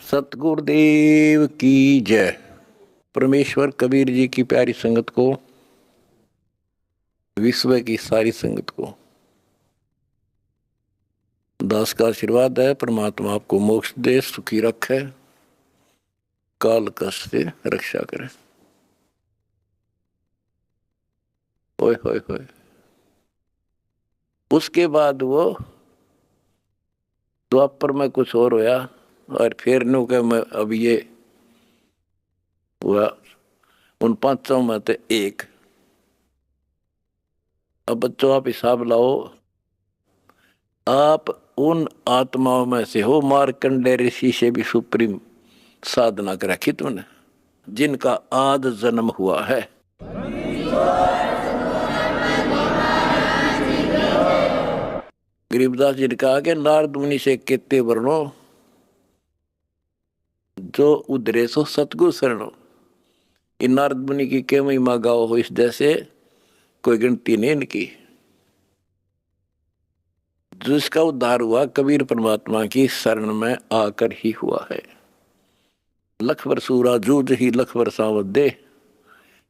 सतगुरुदेव की जय। परमेश्वर कबीर जी की प्यारी संगत को, विश्व की सारी संगत को दास का आशीर्वाद है। परमात्मा आपको मोक्ष दे, सुखी रखे, काल कष्ट से रक्षा करे। ओए होए होए। उसके बाद वो द्वापर में कुछ और होया और फिर नु के मैं अब ये हुआ उन पांचों में से एक। अब बच्चों आप हिसाब लाओ, आप उन आत्माओं में से हो मार्कंडेय ऋषि से भी सुप्रीम साधना कर रखी तुमने, जिनका आद जन्म हुआ है। गरीबदास जी ने कहा कि नारद मुनि से कहते वर्णो जो उधरे सो सतगुरु शरणो। इन नारद मुनि की के महिमा गाओ हो, इस जैसे कोई गिनती नहीं इनकी। जिसका उद्धार हुआ कबीर परमात्मा की शरण में आकर ही हुआ है। लख वर सूरा जूझ ही लख वर सावत दे,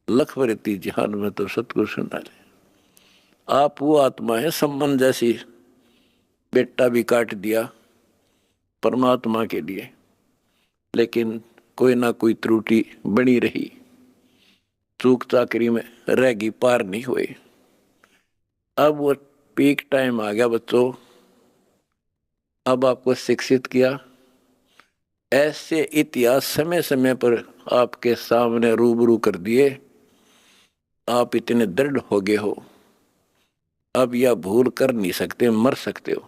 लख वर इति जहान में तो सतगुरु संभाले। आप वो आत्मा है संबंध जैसी, बेटा भी काट दिया परमात्मा के लिए, लेकिन कोई ना कोई त्रुटि बनी रही, चूक चाकरी में रहेगी, पार नहीं हुए। अब वो पीक टाइम आ गया बच्चों, अब आपको शिक्षित किया। ऐसे इतिहास समय समय पर आपके सामने रूबरू कर दिए, आप इतने दृढ़ हो गए हो, अब यह भूल कर नहीं सकते, मर सकते हो।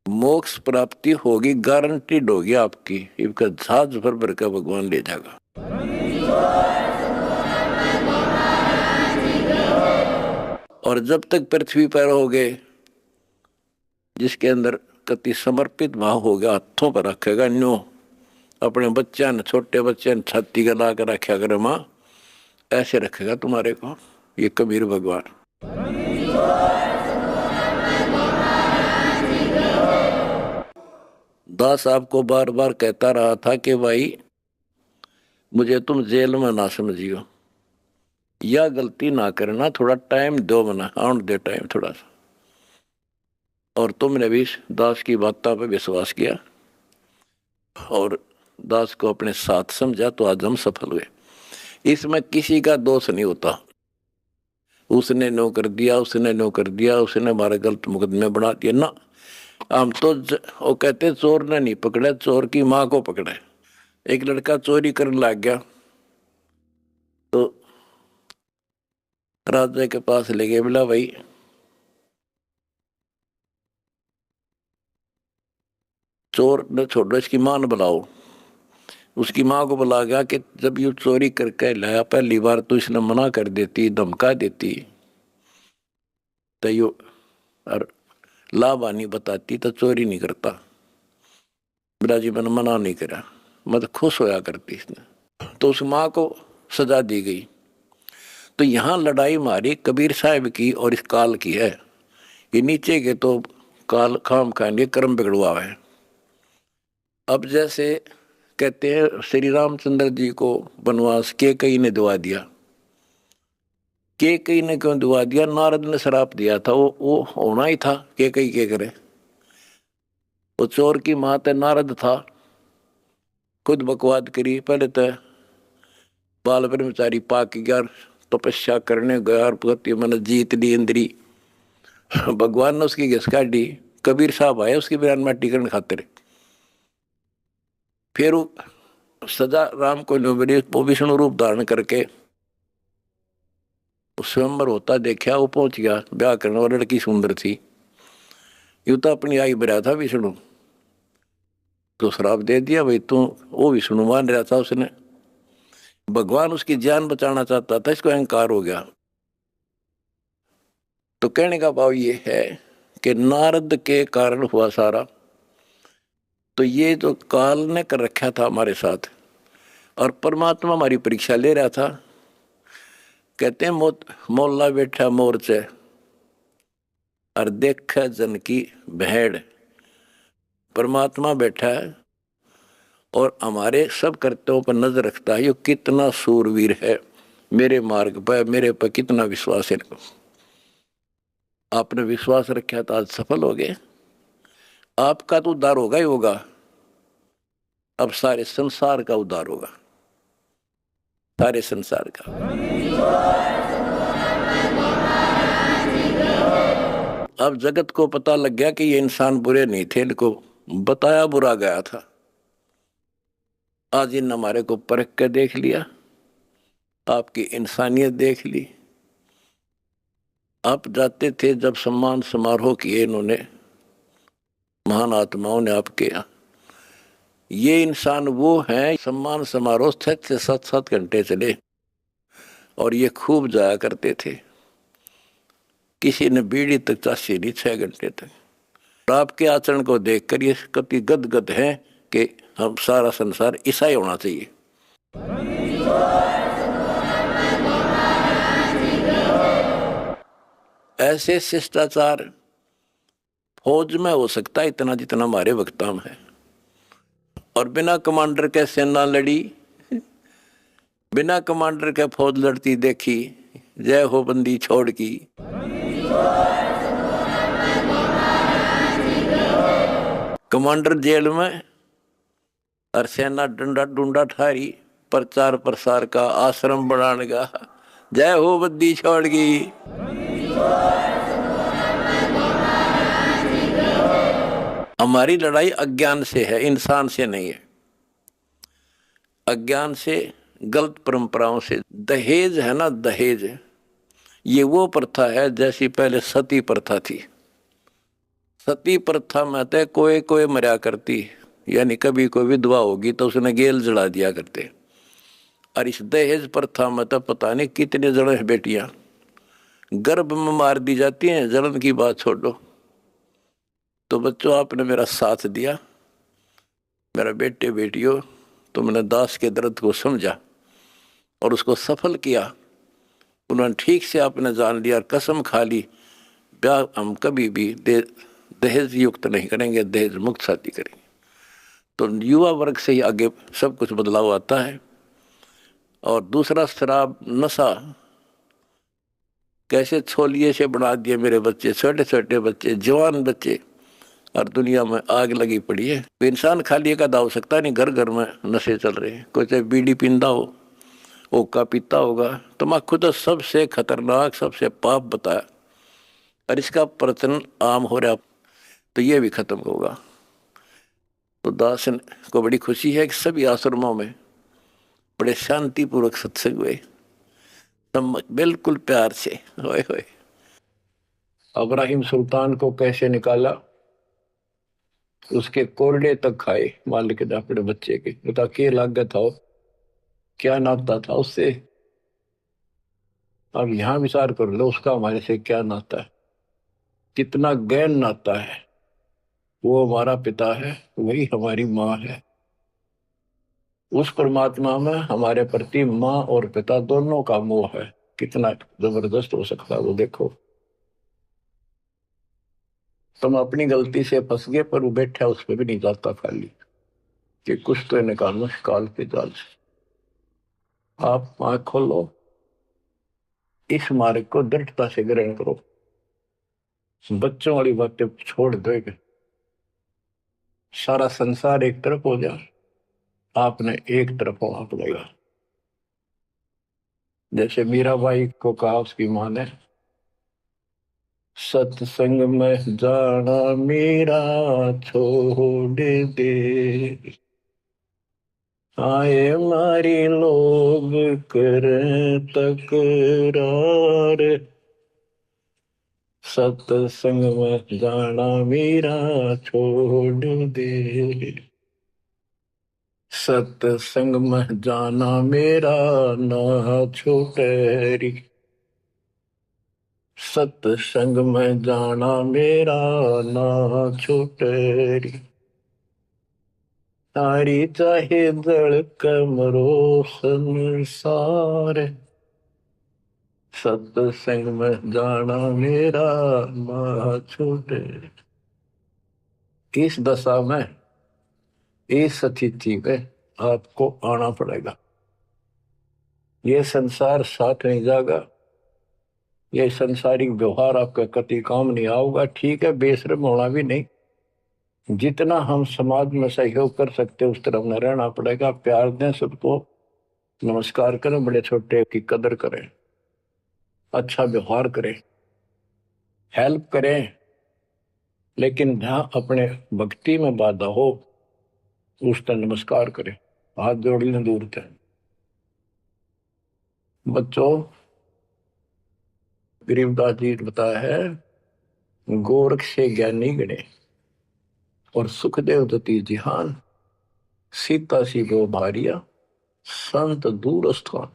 मोक्ष प्राप्ति होगी, गारंटीड होगी आपकी। इसका जहाज भर भर का भगवान ले जाएगा। और जब तक पृथ्वी पर होगे, जिसके अंदर कति समर्पित भाव हो गया, हाथों पर रखेगा न्यो अपने बच्चा ने, छोटे बच्चे ने छाती का ला कर रखा करे माँ, ऐसे रखेगा तुम्हारे को ये कबीर भगवान। दास आपको बार बार कहता रहा था कि भाई मुझे तुम जेल में ना समझियो, या गलती ना करना, थोड़ा टाइम दो, मना आउट दे टाइम थोड़ा सा। और तुमने भी दास की बातों पर विश्वास किया और दास को अपने साथ समझा, तो आज हम सफल हुए। इसमें किसी का दोष नहीं होता, उसने नो कर दिया, उसने नो कर दिया, उसने हमारे गलत मुकदमे बना दिया ना। हम तो वो कहते चोर ने नहीं पकड़े, चोर की माँ को पकड़े। एक लड़का चोरी करने लग गया तो राजा के पास ले गए, बोला भाई चोर न छोड़ो, इसकी मां न बुलाओ। उसकी मां को बुला गया कि जब ये चोरी करके लाया, पहली बार तो इसने मना कर देती, धमका देती, तो यो और लाभानी बताती तो चोरी नहीं करता। बोला जी मैंने मना नहीं करा, मतलब खुश होया करती इसने। तो उस मां को सजा दी गई। तो यहाँ लड़ाई मारी कबीर साहब की और इस काल की है। ये नीचे के तो काल खाम खाएंगे, कर्म बिगड़वा है। अब जैसे कहते हैं श्री रामचंद्र जी को वनवास के कई ने दुआ दिया। के कई ने क्यों दुआ दिया? नारद ने श्राप दिया था, वो होना ही था। के कई के करे, वो चोर की मात है, नारद था, खुद बकवाद करी। पहले तो बाल ब्रह्मचारी पाक गया, तपस्या करने गया और पति मन जीत ली इंद्री। भगवान ने उसकी घिस काटी। कबीर साहब आए उसकी बयान में टिकन खातिर। फिर सजा राम को मिली, वो विष्णु रूप धारण करके स्वयंवर होता देखा, वो पहुंच गया ब्याह करने वाली लड़की सुंदर थी। यू तो अपनी आई बरा था विष्णु, तो श्राप दे दिया भाई तू। वो विष्णु मान रहा था, उसने भगवान उसकी जान बचाना चाहता था, इसको अहंकार हो गया। तो कहने का भाव ये है कि नारद के कारण हुआ सारा। तो ये जो काल ने कर रखा था हमारे साथ, और परमात्मा हमारी परीक्षा ले रहा था। कहते हैं मोल्ला बैठा मोर्चे और देख जन की भेड़। परमात्मा बैठा है और हमारे सब कर्तव्यों पर नजर रखता है। ये कितना सूरवीर है, मेरे मार्ग पर, मेरे पर कितना विश्वास है इनको। आपने विश्वास रखा तो आज सफल हो गए। आपका तो उद्धार होगा ही होगा, अब सारे संसार का उद्धार होगा, सारे संसार का। अब जगत को पता लग गया कि ये इंसान बुरे नहीं थे, इनको बताया बुरा गया था। आज इन हमारे को परख कर देख लिया, आपकी इंसानियत देख ली। आप जाते थे जब सम्मान समारोह किए इन्होंने, महान आत्माओं ने आपके यहाँ। ये इंसान वो हैं, सम्मान समारोह 6 से 7 घंटे चले और ये खूब जाया करते थे। किसी ने बीड़ी तक चाशी नहीं 6 घंटे तक। और आपके आचरण को देखकर ये कति गदगद है कि हम सारा संसार ऐसा ही होना चाहिए। ऐसे शिष्टाचार फौज में हो सकता है इतना जितना हमारे वक्ता में है। और बिना कमांडर के सेना लड़ी, बिना कमांडर के फौज लड़ती देखी, जय हो बंदी छोड़ की। कमांडर जेल में और सेना डंडा डूंडा ठारी, प्रचार प्रसार का आश्रम बनाने का, जय हो बंदी छोड़ की। हमारी लड़ाई अज्ञान से है, इंसान से नहीं है। अज्ञान से, गलत परंपराओं से। दहेज है ना, दहेज, ये वो प्रथा है जैसी पहले सती प्रथा थी। सती प्रथा में तो कोई कोई मरा करती, यानी कभी कोई विधवा होगी तो उसने गेल जला दिया करते। और इस दहेज प्रथा में तो पता नहीं कितने जने बेटियां गर्भ में मार दी जाती हैं। जलन की बात छोड़ो। तो बच्चों, आपने मेरा साथ दिया, मेरा बेटे बेटियों, तुमने दास के दर्द को समझा और उसको सफल किया। उन्होंने ठीक से आपने जान लिया और कसम खा ली, ब्याह हम कभी भी दहेज युक्त नहीं करेंगे, दहेज मुक्त शादी करेंगे। तो युवा वर्ग से ही आगे सब कुछ बदलाव आता है। और दूसरा, शराब नशा कैसे छोलिए से बना दिए मेरे बच्चे, छोटे छोटे बच्चे, जवान बच्चे, और दुनिया में आग लगी पड़ी है। तो इंसान खाली एक आधा हो सकता नहीं, घर घर में नशे चल रहे हैं। कोई चाहे बीड़ी पींदा हो, ओका पीता होगा, तम्बाकू तो सबसे खतरनाक, सबसे पाप बताया, और इसका प्रचलन आम हो रहा, तो ये भी खत्म होगा। तो दास को बड़ी खुशी है कि सभी आश्रमों में बड़े शांतिपूर्वक सत्संग हुए, बिल्कुल प्यार से। होए होए। इब्राहिम सुल्तान को कैसे निकाला, उसके कोरडे तक खाए मालिक ने अपने बच्चे के। बता क्या लागत था, क्या नाता था उससे। अब यहां विचार कर लो, उसका हमारे से क्या नाता है, कितना गहन नाता है। वो हमारा पिता है, वही हमारी माँ है। उस परमात्मा में हमारे प्रति माँ और पिता दोनों का मोह है। कितना जबरदस्त हो सकता है वो देखो। तुम अपनी गलती से फंस गए, पर वो बैठा उस पर भी नहीं जाता खाली, कि कुछ तो निकालो काल के जाल से। आप आंख खोलो, इस मार्ग को दृढ़ता से ग्रहण करो। बच्चों वाली बातें छोड़ देगा, सारा संसार एक तरफ हो जाए, आपने एक तरफ होना पड़ेगा। जैसे मीराबाई को कहा उसकी मां ने, सत्संग में जाना मेरा छोड़ दे, आए मारी लोग कर तकरार, सत्संग में जाना मेरा छोड़ दे, सत्संग में जाना मेरा ना छूटे री, सत्संग में जाना मेरा ना छूटे री, तारी चाहे जड़ कमरो संसार, सत्संग में जाना मेरा ना छूटे। इस दशा में, इस स्थिति में आपको आना पड़ेगा। ये संसार साथ नहीं जाएगा, ये संसारिक व्यवहार आपका कति काम नहीं आऊगा। ठीक है, बेशर्म होना भी नहीं, जितना हम समाज में सहयोग कर सकते उस तरफ में रहना पड़ेगा। प्यार दें सबको, नमस्कार करें, बड़े छोटे की कदर करें, अच्छा व्यवहार करें, हेल्प करें। लेकिन जहां अपने भक्ति में बाधा हो उस पर नमस्कार करें, हाथ जोड़ लें दूर तक। बच्चों, गरीबदास जी ने बताया है, गोरख से ज्ञानी गणे और सुखदेव दती जिहान, सीता सी गो भारिया संत दूर स्थान।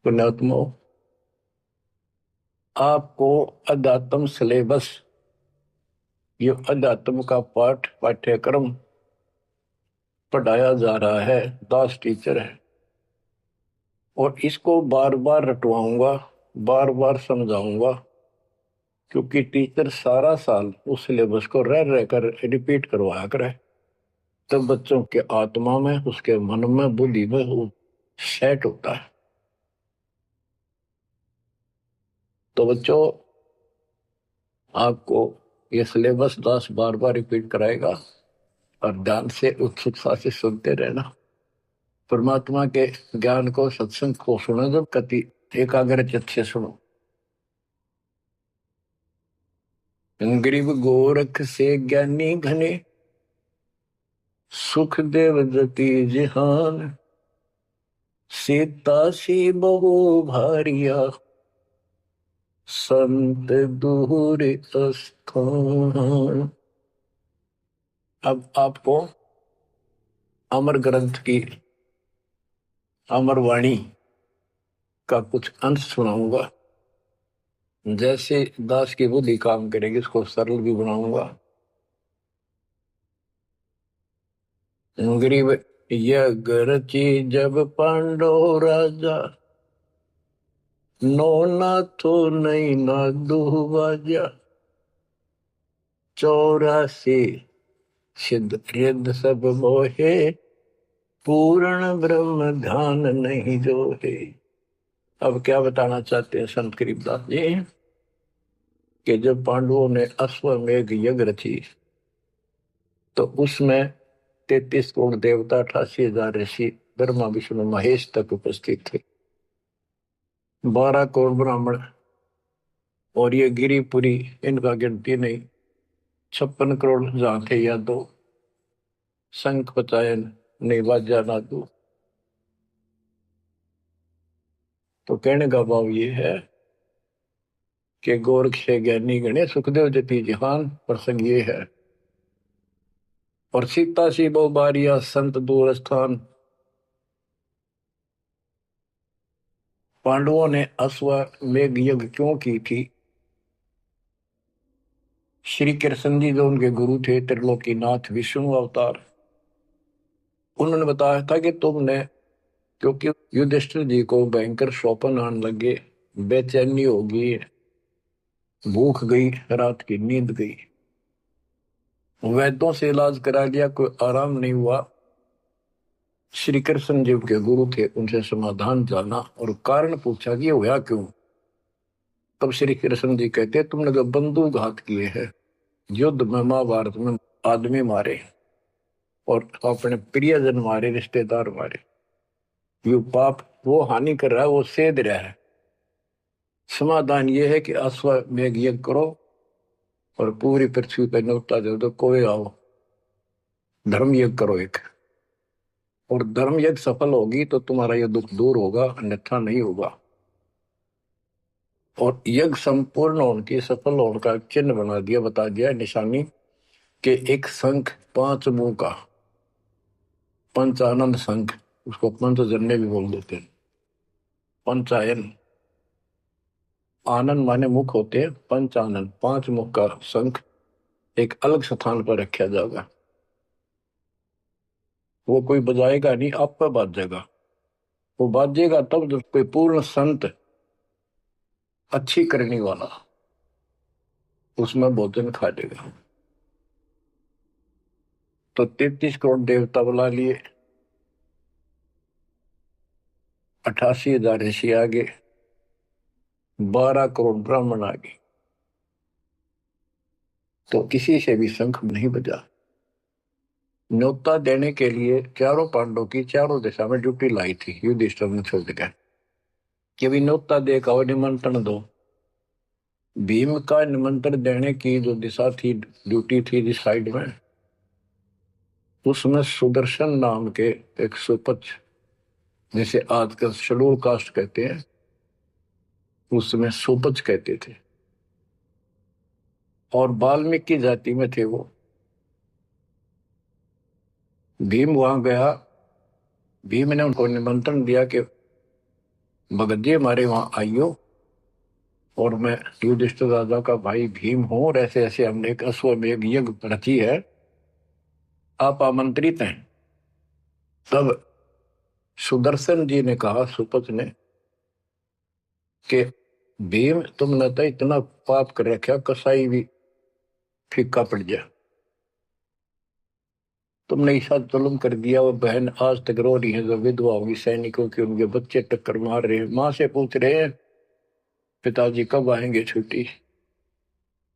पुण्यात्मा, आपको अध्यात्म सिलेबस, ये अध्यात्म का पाठ पाठ्यक्रम पढ़ाया जा रहा है, दास टीचर है, और इसको बार बार रटवाऊंगा, बार बार समझाऊंगा, क्योंकि टीचर सारा साल उस सिलेबस को रह रह कर रिपीट करवाया करे, तब बच्चों के आत्मा में, उसके मन में, बुद्धि में वो सेट होता है। तो बच्चों, आपको ये सिलेबस दास बार बार रिपीट कराएगा और ध्यान से उत्सुकता से सुनते रहना। परमात्मा के ज्ञान को, सत्संग को सुनो, जब कति एकाग्र चित्त से सुनो। गरीब गोरख से ज्ञानी घने, सुख देव जति जिहान, सीता सी बहु भारिया संत दूर स्थान। अब आपको अमर ग्रंथ की अमर वाणी का कुछ अंश सुनाऊंगा। जैसे दास की बुद्धि काम करेगी, इसको सरल भी बनाऊंगा। गरीब यज्ञ रची जब पांडव राजा, नो नाथो नहीं ना दुहबाजा, 84 सिद्ध रिद्ध सब मोहे, पूर्ण ब्रह्म ध्यान नहीं जो है। अब क्या बताना चाहते हैं संत गरीबदास जी, कि जब पांडवों ने अश्वमेघ यज्ञ रची तो उसमें 33 करोड़ देवता, 88,000 ऋषि, ब्रह्मा विष्णु महेश तक उपस्थित थे, 12 करोड़ ब्राह्मण, और ये गिरिपुरी, इनका गिनती नहीं, 56 करोड़ जहां थे या दो, शंख पचायन नहीं बाजा ना दो। तो कहने का भाव ये है कि गोरख से ज्ञानी गणे, सुखदेव जति जिहान, प्रसंग ये है। और सीता सी बहु बारिया संत दूर स्थान। पांडवों ने अश्वमेघ यज्ञ क्यों की थी? श्री कृष्ण जी जो उनके गुरु थे, त्रिलोकीनाथ विष्णु अवतार, उन्होंने बताया था कि तुमने, क्योंकि युधिष्ठिर जी को भयंकर स्वप्न आने लगे, बेचैनी होगी, भूख गई, रात की नींद गई, वैद्यों से इलाज करा लिया, कोई आराम नहीं हुआ। श्री कृष्ण जी के गुरु थे, उनसे समाधान जाना और कारण पूछा कि हुआ क्यों। तब श्री कृष्ण जी कहते, तुमने तो बंदूक घात किए हैं, युद्ध में, महाभारत में आदमी मारे और अपने प्रियजन मारे, रिश्तेदार मारे, ये पाप वो हानि कर रहा है, वो सेध रहा है। समाधान ये है कि अश्वमेघ यज्ञ करो और पूरी पृथ्वी पर न्योता दो, तो कोई आओ, धर्म यज्ञ करो एक, और धर्म यज्ञ सफल होगी तो तुम्हारा यह दुख दूर होगा, अन्यथा नहीं होगा। और यज्ञ संपूर्ण होने की, सफल होने का चिन्ह बना दिया, बता दिया निशानी, कि एक शंख 5 मुंह का, पंचानंद शंख, उसको पंचजन्य भी बोल देते हैं। पंचायन, आनंद माने मुख होते हैं, पंचानंद 5 मुख का शंख एक अलग स्थान पर रखा जाएगा। वो कोई बजाएगा नहीं, आप पर बाजेगा। वो बाजेगा तब जब कोई पूर्ण संत, अच्छी करने वाला उसमें भोजन खा लेगा। तो 33 करोड़ देवता बुला लिए, 88,000 ऋषि आ गए, 12 करोड़ ब्राह्मण आ गए, तो किसी से भी शंख नहीं बजा। न्योता देने के लिए चारों पांडवों की चारों दिशा में ड्यूटी लाई थी युधिष्ठिर ने छोड़ कर कि भी न्योता दे का निमंत्रण दो। भीम का निमंत्रण देने की जो दिशा थी, ड्यूटी थी जिस साइड में, उसमें सुदर्शन नाम के एक सुपच, जिसे आजकल शेड्यूल कास्ट कहते हैं, उसमें सुपच कहते थे, और वाल्मीकि जाति में थे वो। भीम वहां गया, भीम ने उनको निमंत्रण दिया कि भगत जी हमारे वहां आइयो, और मैं युधिष्ठिर राजा का भाई भीम हूं, और ऐसे ऐसे हमने एक अश्वमेध यज्ञ रची है, आप आमंत्रित हैं। तब सुदर्शन जी ने कहा, सुपच ने, कि भीम तुमने तो इतना पाप कर रखा, कसाई भी फीका पड़ गया, तुमने ऐसा जुल्म कर दिया। वो बहन आज तक रो रही है जो विधवा होगी सैनिकों की, उनके बच्चे टक्कर मार रहे हैं, माँ से पूछ रहे हैं पिताजी कब आएंगे छुट्टी।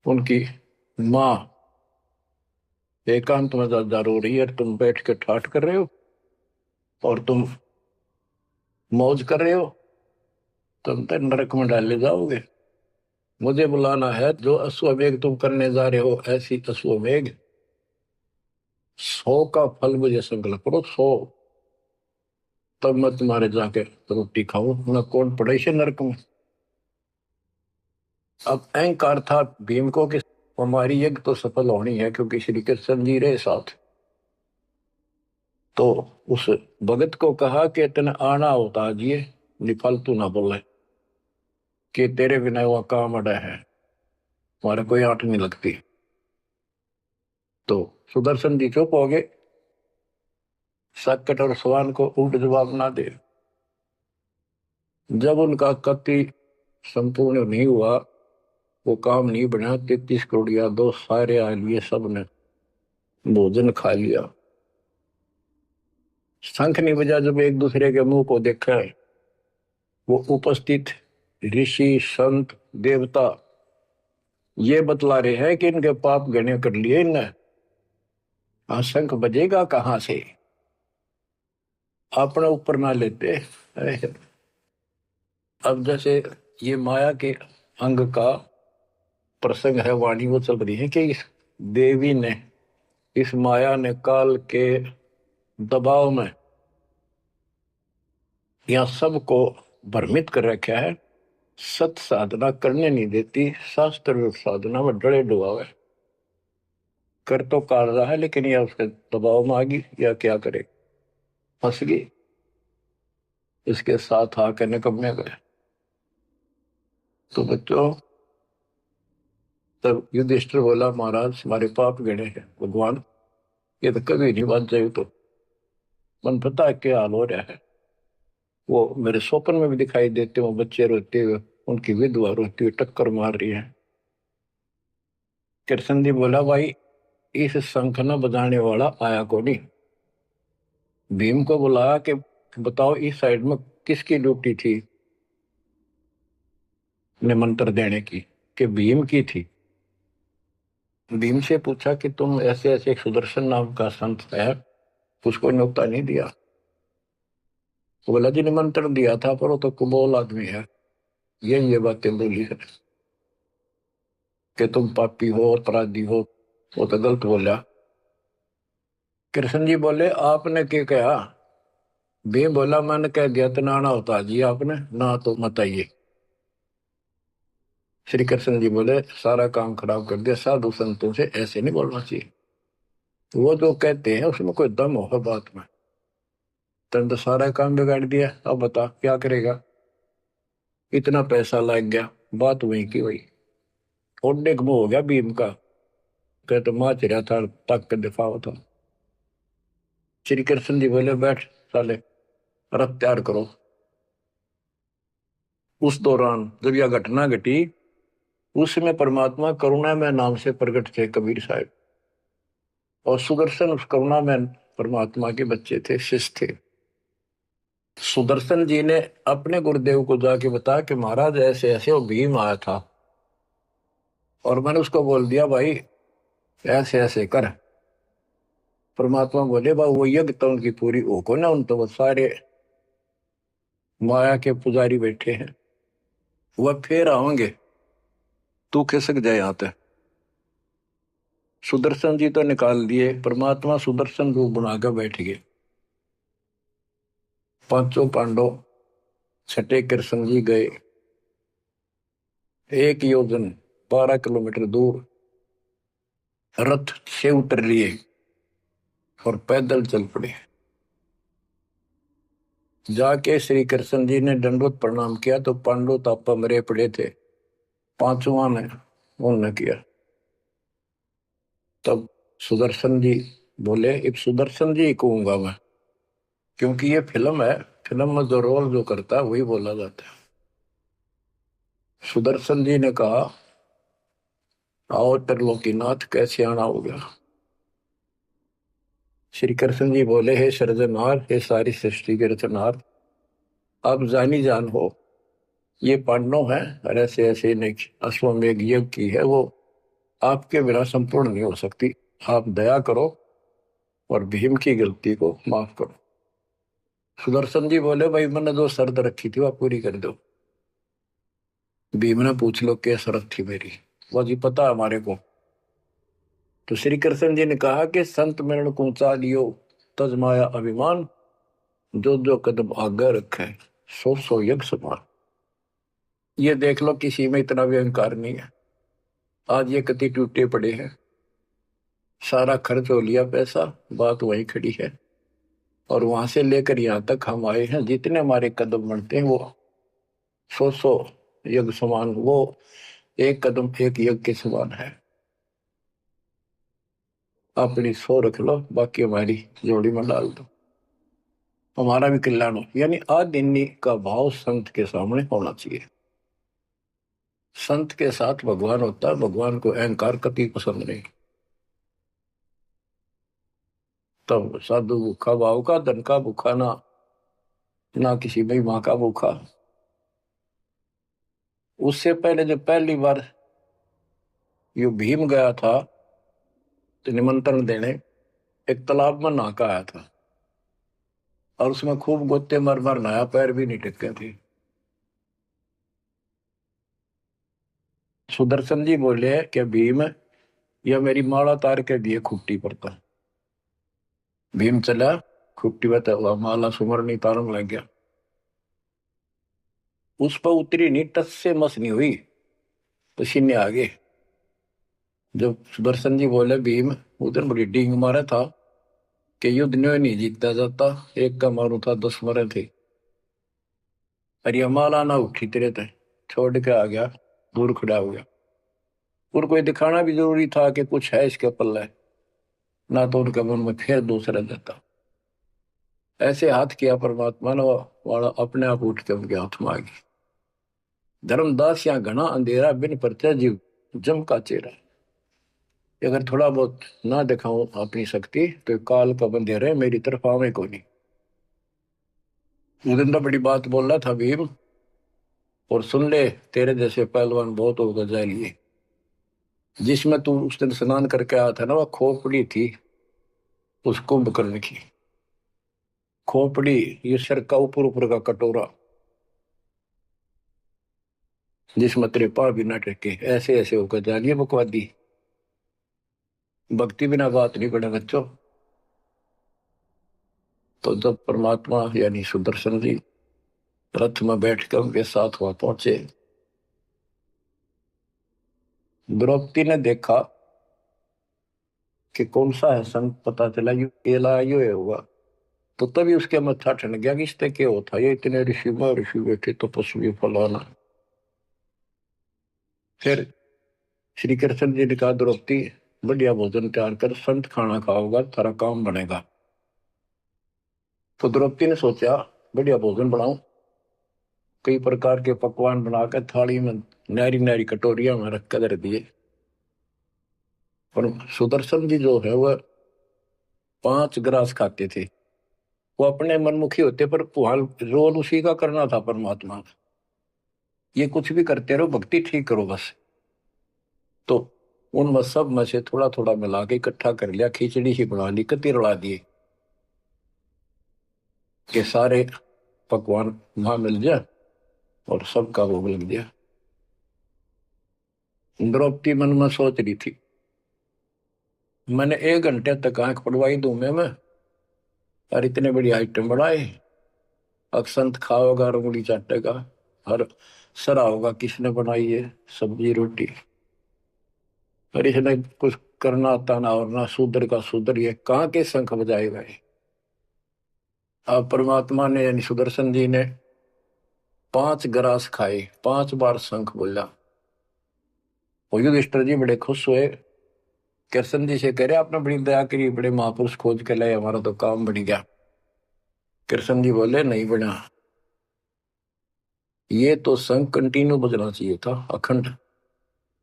उनकी माँ एकांत में ज्यादा रो रही है, तुम बैठ के ठाठ कर रहे हो और तुम मौज कर रहे हो, तुम तो नरक में डाले जाओगे। मुझे बुलाना है, जो अश्वमेध तुम करने जा रहे हो, ऐसी अश्वमेध 100 का फल मुझे संकल्प करो, 100, तब मैं तुम्हारे जाके रोटी खाऊं, मैं कौन पड़े से नरक में। अब अहंकार था भीम को कि हमारी यज्ञ तो सफल होनी है, क्योंकि श्री कृष्ण जी रहे साथ। तो उस भगत को कहा कि तेने आना होता जी, फालतू ना बोले कि तेरे बिना वह काम अड़ा है, हमारे कोई आंट नहीं लगती। तो सुदर्शन जी चुप हो गए, सकट और सवान को उल्ट जवाब ना दे। जब उनका कति संपूर्ण नहीं हुआ, वो काम नहीं बना, 33 करोड़ यादव सारे आ लिए, सब ने भोजन खा लिया, शंख नहीं बजा। जब एक दूसरे के मुंह को देखा, वो उपस्थित ऋषि संत देवता ये बतला रहे हैं कि इनके पाप गणे कर लिए इनने। हाँ, शंख बजेगा कहां से, अपने ऊपर ना लेते। अब जैसे ये माया के अंग का प्रसंग है, वाणी वो चल रही है कि इस देवी ने, इस माया ने काल के दबाव में यह सबको भ्रमित कर रखा है, सत साधना करने नहीं देती, शास्त्र साधना में डरे डुबावे, कर तो कर रहा है लेकिन यह उसके दबाव में आ गई, या क्या करे, फंस गई, इसके साथ आकर निकम्मे गए। तो बच्चों, तब युधिष्ठिर बोला, महाराज हमारे पाप गिने हैं भगवान, ये तो कभी नहीं बात जाए। तो मन पता है क्या हाल हो रहा है, वो मेरे स्वप्न में भी दिखाई देते, वो बच्चे रोते हुए, उनकी विधवा रोती हुई टक्कर मार रही है। कृष्ण जी बोला, भाई इस शंख न बजाने वाला आया को नहीं। भीम को बुलाया कि बताओ इस साइड में किसकी ड्यूटी थी निमंत्रण देने की, कि भीम की थी। भीम से पूछा कि तुम ऐसे ऐसे, एक सुदर्शन नाम का संत है, उसको न्योता नहीं दिया। वो बोला, जी निमंत्रण दिया था, पर वो तो कुबोल आदमी है, ये बातें बोली है कि तुम पापी हो, अपराधी हो, वो तो गलत बोला। कृष्ण जी बोले, आपने क्या कहा। भीम बोला, मैंने कह दिया तो नाना होता जी, आपने ना तो मत आइए। श्री कृष्ण जी बोले, सारा काम खराब कर दिया, साधु संतों से ऐसे नहीं बोलना चाहिए, वो जो कहते हैं उसमें कोई दम होगा बात में। तुम तो सारा काम बिगाड़ दिया, अब बता क्या करेगा। इतना पैसा लग गया, बात वही की वही, ओडे मुंह हो गया भीम का, कह तो माच रहा था, तक के दिफा था। श्री कृष्ण जी बोले, बैठ साले, रथ तैयार करो। उस दौरान जब यह घटना घटी, उसमें परमात्मा करुणा में नाम से प्रकट थे कबीर साहब, और सुदर्शन उस करुणा में परमात्मा के बच्चे थे, शिष्य थे। सुदर्शन जी ने अपने गुरुदेव को जाके बताया कि महाराज ऐसे ऐसे वो भीम आया था और मैंने उसको बोल दिया भाई ऐसे ऐसे कर। परमात्मा बोले भाई वो यज्ञ तो उनकी पूरी हो को ना, उन तो वो सारे माया के पुजारी बैठे हैं, वह फिर आओगे, तू खिसक जाए यहाँ पे। सुदर्शन जी तो निकाल दिए, परमात्मा सुदर्शन रूप बनाकर बैठ गए। पांचों पांडव छठे कृष्ण जी गए, 1 योजन 12 किलोमीटर दूर रथ से उतर लिए और पैदल चल पड़े। जाके श्री कृष्ण जी ने दंडवत प्रणाम किया तो पांडव तापा मरे पड़े थे, पांचवा ने उन्होंने किया। तब सुदर्शन जी बोले अब सुदर्शन जी कहूंगा मैं, क्योंकि ये फिल्म है, फिल्म में जो रोल जो करता है वही बोला जाता है। सुदर्शन जी ने कहा आओ त्रिलोकीनाथ, कैसे आना हो गया। श्री कृष्ण जी बोले हे सृजनहार, हे सारी सृष्टि के रचनहार, आप जानी जान हो, ये पांडव है और ऐसे ऐसे ने अश्वमेघ यज्ञ की है, वो आपके बिना संपूर्ण नहीं हो सकती। आप दया करो और भीम की गलती को माफ करो। सुदर्शन जी बोले भाई मैंने जो शर्त रखी थी वह पूरी कर दो। भीम ने पूछ लो क्या शर्त थी मेरी, वो जी पता है हमारे को। तो श्री कृष्ण जी ने कहा कि संत मरण को ऊंचा लियो तजमाया अभिमान, जो जो कदम आगे रखे सो सो यज्ञ समान। ये देख लो किसी में इतना भी अहंकार नहीं है। आज ये कति टूटे पड़े हैं, सारा खर्च हो लिया पैसा, बात वहीं खड़ी है। और वहां से लेकर यहाँ तक हम आए हैं, जितने हमारे कदम बढ़ते हैं वो सौ यज्ञ समान, वो एक कदम एक यज्ञ के समान है। अपनी 100 रख लो, बाकी हमारी जोड़ी में डाल दो, हमारा भी कल्याण हो। यानी आदिन्नी का भाव संत के सामने होना चाहिए। संत के साथ भगवान होता है, भगवान को अहंकार कति पसंद नहीं। तब साधु भूखा भाव का, धन का भूखा ना, ना किसी में माँ का भूखा। उससे पहले जब पहली बार यो भीम गया था तो निमंत्रण देने, एक तालाब में नहा के आया था और उसमें खूब गोते मर मर नहाया, पैर भी नहीं टिके थे। सुदर्शन जी बोले कि भीम यह मेरी माला तार के दिए खुट्टी पर था। भीम चला, खुट्टी पर तो माला सुमरनी तारन लग गया, उस पर उतरी नहीं, टस से मस नहीं हुई, पसीने आ गए। जब सुदर्शन जी बोले भीम उधर बड़ी डींग मारा था कि युद्ध न्यों नहीं जीता जाता, एक का मारू था 10 मरे थे। अरे माला ना उठी तेरे थे, छोड़ के आ गया, दूर खड़ा हो गया। और कोई दिखाना भी जरूरी था कि कुछ है इसके पल्ले, ना तो उनके मन में फिर दूसरा देता। ऐसे हाथ किया परमात्मा ने, वाला अपने आप उठ के उनके हाथ में आ गई। धर्मदास या घना अंधेरा बिन परचा जीव जम का चेहरा। अगर थोड़ा बहुत ना दिखाऊं अपनी शक्ति तो काल का बंधेरे मेरी तरफ आवे को नहीं। उदिन तो बड़ी बात बोल रहा था भीम, और सुन ले तेरे जैसे पहलवान बहुत होगा जाए लिए। जिसमें तू उस दिन स्नान करके आया था ना, वह खोपड़ी थी उस कुंभकर्ण की। खोपड़ी ये सर का ऊपर ऊपर का कटोरा, जिसमें तेरे पाँव भी ना टेके, ऐसे ऐसे होकर जानिए बकवादी। भक्ति बिना बात नहीं बने बच्चों। तो जब परमात्मा यानी सुदर्शन जी रथ में बैठकर उनके साथ वहां पहुंचे, द्रौपदी ने देखा कि कौन सा है संत, पता चला यू एला यो है हुआ। तो तभी उसके मत्था ठन गया कि इससे क्या होता, ये इतने ऋषि बैठे तपस्वी फलाना। फिर श्री कृष्ण जी ने कहा द्रौपदी बढ़िया भोजन तैयार कर, संत खाना खाओगा तारा काम बनेगा। तो द्रौपदी ने सोचा बढ़िया भोजन बनाऊं, कई प्रकार के पकवान बनाकर थाली में नारी नारी कटोरिया में रख कर दिए। और सुदर्शन जी जो है वह 5 ग्रास खाते थे। वो अपने मनमुखी होते, पर रोल उसी का करना था परमात्मा का। ये कुछ भी करते रहो, भक्ति ठीक करो बस। तो उन सब में से थोड़ा थोड़ा मिला के इकट्ठा कर लिया, खिचड़ी ही बना ली, कति रला दिए कि सारे पकवान वहां मिल जाए और सबका भोग लग गया। द्रौपदी मन में सोच रही थी, मैंने 1 घंटे तक आंख पड़वाई दूं मैं और इतने बड़ी आइटम बढ़ाए। अक्षंत खाओगा, रंगुली चाटेगा, और सरा होगा किसने बनाई है सब्जी रोटी। और इसने कुछ करना आता ना, और ना शूद्र का शूद्र, ये कहाँ के शंख बजाएगा ये। अब परमात्मा ने यानी सुदर्शन जी ने 5 ग्रास खाए, 5 बार शंख बोला। और युधिष्ठिर जी बड़े खुश हुए, कृष्ण जी से कह रहे आपने बड़ी दया करी, बड़े महापुरुष खोज के लाए, हमारा तो काम बन गया। कृष्ण जी बोले नहीं बना, ये तो शंख कंटिन्यू बजना चाहिए था, अखंड,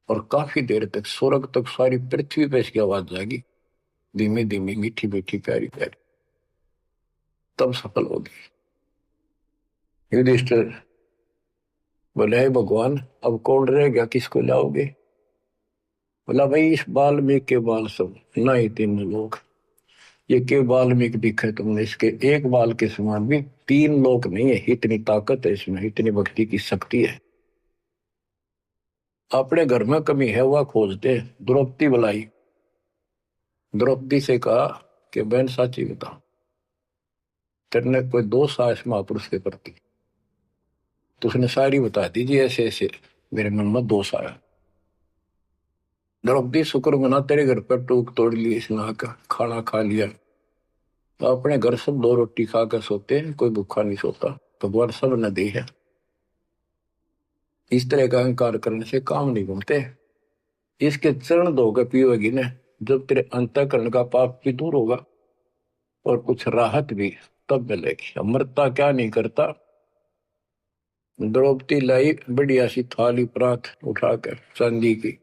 और काफी देर तक स्वर्ग तक सारी पृथ्वी पे इसकी आवाज जाएगी, धीमी धीमी मीठी मीठी प्यारी प्यारी, तब सफल होगी। युधिष्ठिर बोले हे भगवान, अब कौन रह गया, किसको लाओगे। बोला भाई इस वाल्मीकि के बाल सब ना ही 3 लोग, ये के वाल्मीकि दिखे तुमने, इसके एक बाल के समान भी 3 लोग नहीं है, इतनी ताकत है इसमें, इतनी भक्ति की शक्ति है। अपने घर में कमी है वह खोजते। द्रौपदी बुलाई, द्रौपदी से कहा कि बहन साची बता, तेरे कोई दोष आया इस महापुरुष के प्रति। तो उसने सारी बता दी जी, ऐसे ऐसे मेरे मन में दोष आया। द्रौपदी शुक्र मना, तेरे घर पर टूक तोड़ ली, इसने का खाना खा लिया। तो अपने घर सब 2 रोटी खा कर सोते हैं, कोई भूखा नहीं सोता, भगवान सब न दी है। इस तरह का अहंकार करने से काम नहीं बनते। इसके चरण धोकर पियोगी ने, जब तेरे अंतःकरण का पाप भी दूर होगा और कुछ राहत भी तब मिलेगी। अमृता क्या नहीं करता। द्रौपदी लाई बढ़िया सी थाली परात उठाकर चांदी की,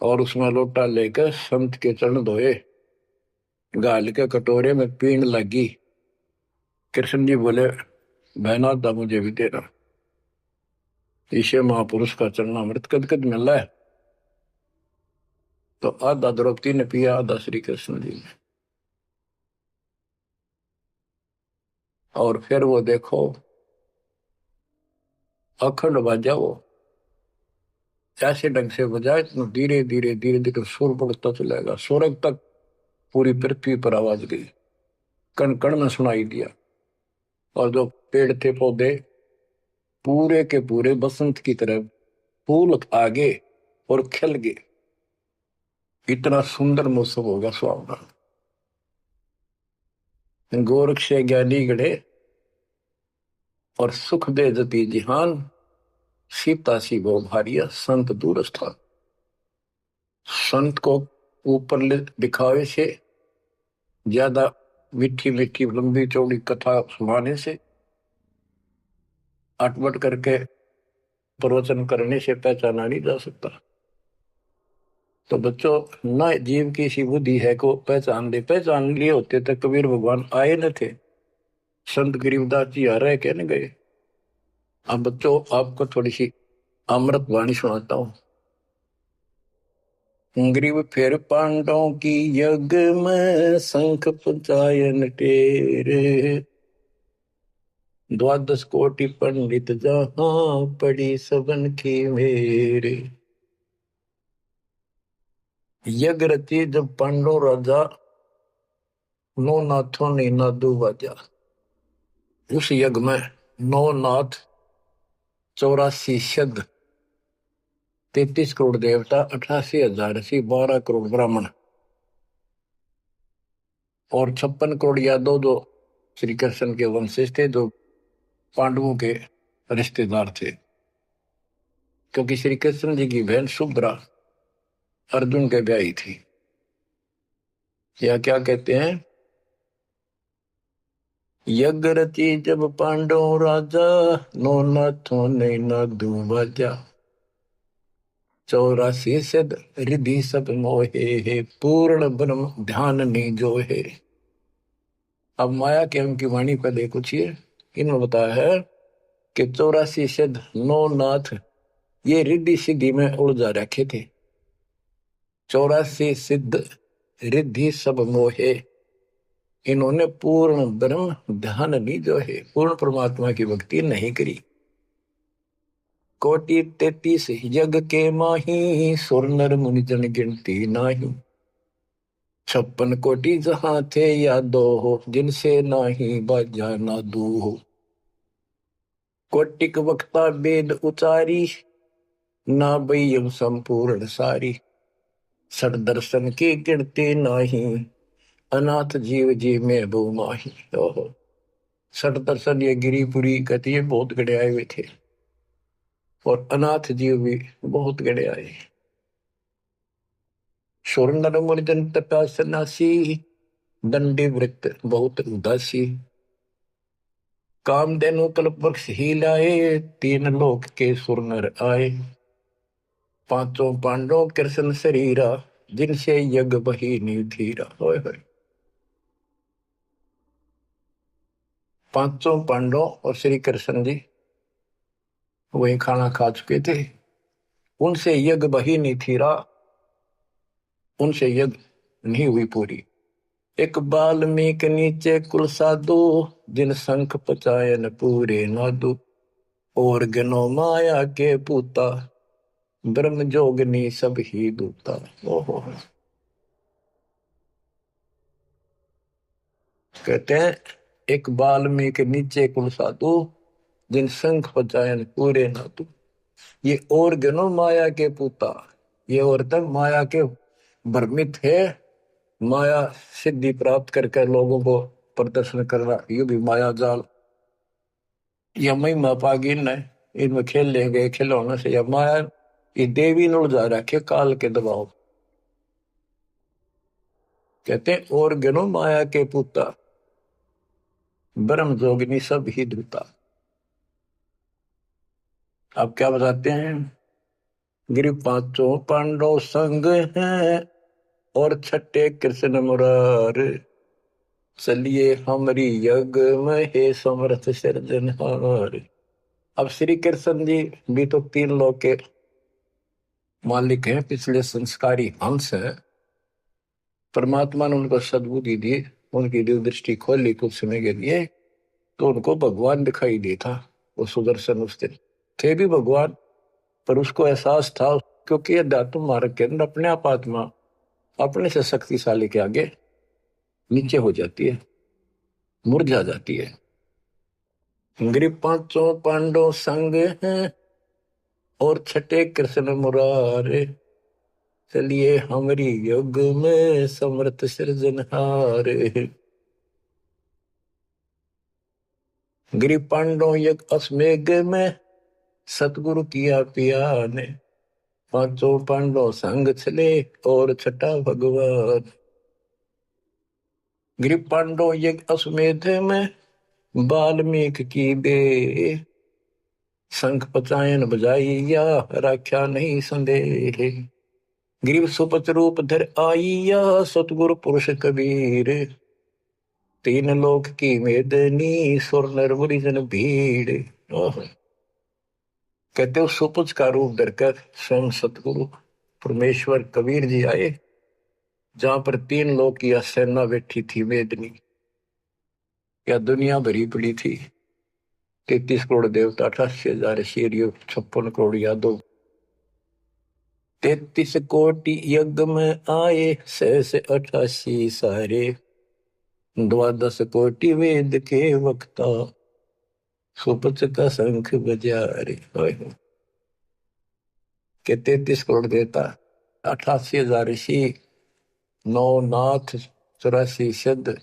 और उसमें लोटा लेकर संत के चरण धोए, गाल के कटोरे में पीण लगी। कृष्ण जी बोले बहना था मुझे भी देना, इसे महापुरुष का चरणामृत कद कद मिल रहा है। तो आधा द्रौपदी ने पिया, आधा श्री कृष्ण जी ने। और फिर वो देखो अखंड बाजा, वो ऐसे ढंग से बजाए तो धीरे धीरे धीरे धीरे सुर बढ़ता चलेगा, स्वर्ग तक पूरी पृथ्वी पर आवाज गई, कण कण में सुनाई दिया। और जो पेड़ थे पौधे पूरे के पूरे बसंत की तरह फूल आगे और खिल गए, इतना सुंदर मौसम होगा सुहावना। गोरख से ज्ञानी गढ़े और सुख दे जती जिहान, सीता सी वो भारिया संत दूर स्थान। संत को ऊपर दिखावे से ज्यादा मीठी मीठी लंबी चौड़ी कथा सुनाने से, अटपट करके प्रवचन करने से पहचाना नहीं जा सकता। तो बच्चों, न जीव की सी बुद्धि है को पहचान दे, पहचान लिए होते तो कबीर भगवान आए न थे, संत गरीबदास जी आ रहे कहने गए। अब बच्चों आपको थोड़ी सी अमृत वाणी सुनाता हूं। ग्रीव फिर पांडवों की यज्ञ में शंख पंचायन टेरे, 12 कोटि पंडित जहां पड़ी सबन की मेरे। यज्ञ रची जब पांडव राजा, नौ नाथों ने नादू बाजा। उस यज्ञ में 9 नाथ, 84 सिद्ध, 33 करोड़ देवता, 88,000 ऋषि, 12 करोड़ ब्राह्मण और 56 करोड़ यादव, जो श्री कृष्ण के वंशज थे, जो पांडवों के रिश्तेदार थे। क्योंकि श्री कृष्ण जी की बहन सुभद्रा अर्जुन के ब्याही थी। या क्या कहते हैं, यज्ञ रची जब पांडव राजा, नौ नाथों ने नादू बाजा। 84 सिद्ध रिद्धि सब मोहे है, पूर्ण ब्रह्म ध्यान नहीं जो है। अब माया के अंक की वाणी पर देखो छिए, इन्होंने बताया है कि 84 सिद्ध 9 नाथ ये रिद्धि सिद्धि में उलझा रखे थे। 84 सिद्ध रिद्धि सब मोहे, इन्होंने पूर्ण ब्रह्म ध्यान नहीं जो है, पूर्ण परमात्मा की भक्ति नहीं करी। कोटि 33 यज्ञ के माही, सुर नर मुनि जन गिनती नाही। 56 कोटि जहां थे या दो हो, जिनसे नाही बाजा ना दू हो। कोटिक वक्ता वेद उचारी, ना बयम संपूर्ण सारी। सठ दर्शन की गिनती नाही, अनाथ जीव जी में बहु माही। ओहो, सठ दर्शन ये गिरिपुरी कहती है बहुत गड़े आए हुए थे, और अनाथ जीव भी बहुत गड़े आए। सुर नर मुनि जन तपा सन्यासी, दंडी वृत्त बहुत उदासी। कामधेनु कल्प वृक्ष ही लाए, तीन लोक के सुर नर आए। पांचों पांडव कृष्ण शरीरा, जिनसे यज्ञ बही निधीरा। होय होय, पांचों पांडव और श्री कृष्ण जी वही खाना खा चुके थे, उनसे यज्ञ बही नहीं थीरा, उनसे यज्ञ नहीं हुई पूरी। एक बाल्मीक नीचे कुल साधु, जिन शंख पचायन पूरे नादु। और गनो माया के पूता, ब्रह्म जोगनी सब ही दूता। ओहो, कहते हैं एक बाल्मीक नीचे कुल साधु, जिन शंख पचायन पूरे नादु। ये और गनो माया के पूता, ये और तक माया के भ्रमित है, माया सिद्धि प्राप्त करके लोगों को प्रदर्शन कर रहा, ये भी माया जाल। या महिमा पागी न इनमें खेल ले गए खिलौने से, या माया ये देवी न उलझा रखे काल के दबाव। कहते हैं और गनो माया के पूता, ब्रह्म जोगिनी सब ही धूता। अब क्या बताते हैं, गिरि पांचों पांडव संग हैं, और छठे कृष्ण मुरार। चलिए हमारी यज्ञ में हे समर्थ सिरजनहार। अब श्री कृष्ण जी भी तो तीन लोक के मालिक हैं, पिछले संस्कारी हंस है। परमात्मा ने उनको सद्बुद्धि दी, उनकी दिव्य दृष्टि खोली कुछ समय के लिए, तो उनको भगवान दिखाई देता। वो सुदर्शन उस दिन थे भी भगवान, पर उसको एहसास था, क्योंकि अध्यात्म मार्ग के अंदर अपने आप आत्मा अपने से शक्तिशाली के आगे नीचे हो जाती है, मुरझा जाती है। गिरि पांचों पांडव संग हैं, और छठे कृष्ण मुरारे। चलिए हमारी युग में समर्थ सृजनहार। गिरि पांडव यज्ञ अश्वमेघ में, सतगुरु किया पिया ने। पांचों पांडव संग चले, और छठा भगवान। गिरि पांडव यज्ञ अश्वमेध में, वाल्मीकि की बे। शंख पचायन बजाइया, राख्या नहीं संदेह। ग्रीव सुपच रूप धर आइया, सतगुरु पुरुष कबीर। तीन लोक की मेदनी, सुर नर मुनि जन भीड़। कहते हो सुपच का रूप धरकर स्वयं सतगुरु परमेश्वर कबीर जी आए, जहां पर तीन लोक की सेना बैठी थी मेदनी। या दुनिया भरी पड़ी थी, 33 करोड़ देवता, 88,000 शेरियो, 56 करोड़ यादव। 33 कोटि यज्ञ में आए, 688 सारे। 12 कोटि वेद के वक्ता, सुपच का शंख बजा रे। के 33 करोड़ देवता, 88,000 ऋषि, 9 नाथ, 84 सिद्ध,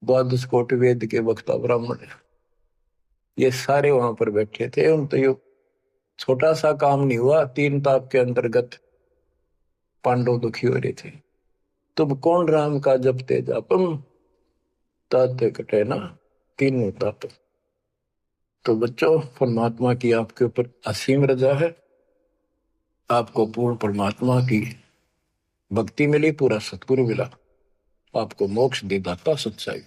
12 कोटि वेद के वक्ता ब्राह्मण, ये सारे वहां पर बैठे थे। उन तो यो छोटा सा काम नहीं हुआ, 3 ताप के अंतर्गत पांडव दुखी हो रहे थे। तुम कौन राम का जपते जापम, ताते कटे ना तीनों ताप। तो बच्चों, परमात्मा की आपके ऊपर असीम रजा है। आपको पूर्ण परमात्मा की भक्ति मिली, पूरा सतगुरु मिला, आपको मोक्ष दे दाता सच्चाई।